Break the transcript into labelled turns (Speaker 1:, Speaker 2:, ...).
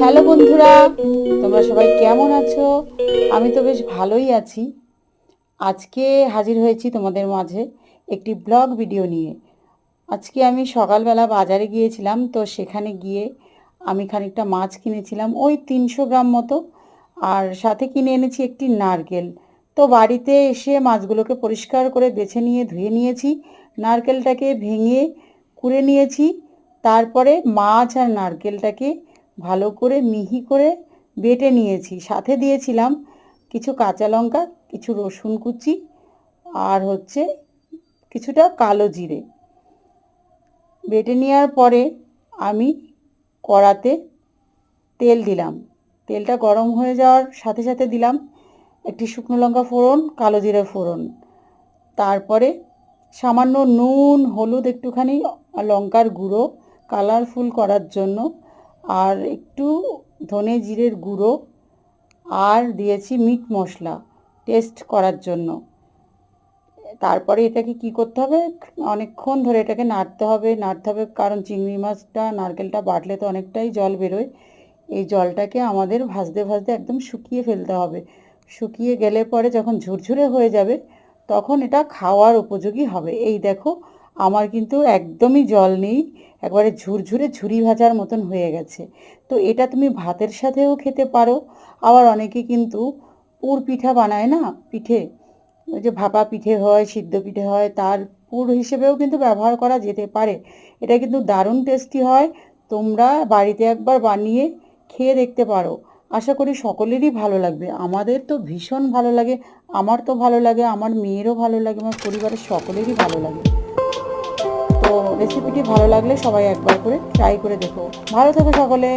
Speaker 1: Hello বন্ধুরা, তোমরা সবাই কেমন আছো? আমি তো বেশ ভালোই আছি। আজকে হাজির হয়েছি তোমাদের মাঝে একটি ব্লগ ভিডিও নিয়ে। আজকে আমি সকালবেলা বাজারে গিয়েছিলাম, তো সেখানে গিয়ে আমি খানিকটা মাছ কিনেছিলাম, ওই 300 গ্রাম মতো। আর সাথে কিনে এনেছি একটি নারকেল। তো বাড়িতে এসে মাছগুলোকে পরিষ্কার করে বেছে নিয়ে ধুয়ে নিয়েছি, নারকেলটাকে ভেঙে কুড়ে নিয়েছি। তারপরে মাছ আর নারকেলটাকে ভালো করে মিহি করে বেটে নিয়েছি, সাথে দিয়েছিলাম কিছু কাঁচা লঙ্কা, কিছু রসুন কুচি, আর কিছুটা কালো জিরে। বেটে নেওয়ার পরে আমি কড়াতে তেল দিলাম। তেলটা গরম হয়ে যাওয়ার সাথে সাথে দিলাম একটি শুকনো লঙ্কা ফোড়ন, কালো জিরে ফোড়ন। তারপরে সামান্য নুন, হলুদ একটুখানি, লঙ্কার গুঁড়ো কালারফুল করার জন্য, আর একটু ধনে জিরের গুঁড়ো, আর দিয়েছি মিট মশলা টেস্ট করার জন্য। তারপরে এটাকে কি করতে হবে, অনেকক্ষণ ধরে এটাকে নাড়তে হবে কারণ চিংড়ি মাছটা নারকেলটা বাটলে তো অনেকটাই জল বেরোয়। এই জলটাকে আমাদের ভাজতে ভাজতে একদম শুকিয়ে ফেলতে হবে। শুকিয়ে গেলে পরে যখন ঝুরঝুরে হয়ে যাবে, তখন এটা খাওয়ার উপযোগী হবে। এই দেখো, আমার কিন্তু একদমই জল নেই, একবারে ঝুরঝুরে ঝুরি ভাজার মতন হয়ে গেছে। তো এটা তুমি ভাতের সাথেও খেতে পারো। আবার অনেকে কিন্তু পুর পিঠা বানায় না, পিঠে, ওই যে ভাপা পিঠে হয়, সিদ্ধ পিঠে হয়, তার পুর হিসেবেও কিন্তু ব্যবহার করা যেতে পারে। এটা কিন্তু দারুণ টেস্টি হয়। তোমরা বাড়িতে একবার বানিয়ে খেয়ে দেখতে পারো। আশা করি সকলেরই ভালো লাগবে। আমাদের তো ভীষণ ভালো লাগে, আমার তো ভালো লাগে, আমার মেয়েরও ভালো লাগে, আমার পরিবারের সকলেরই ভালো লাগে। তো রেসিপিটি ভালো লাগলে সবাই একবার করে ট্রাই করে দেখো। ভালো থেকো সকলে।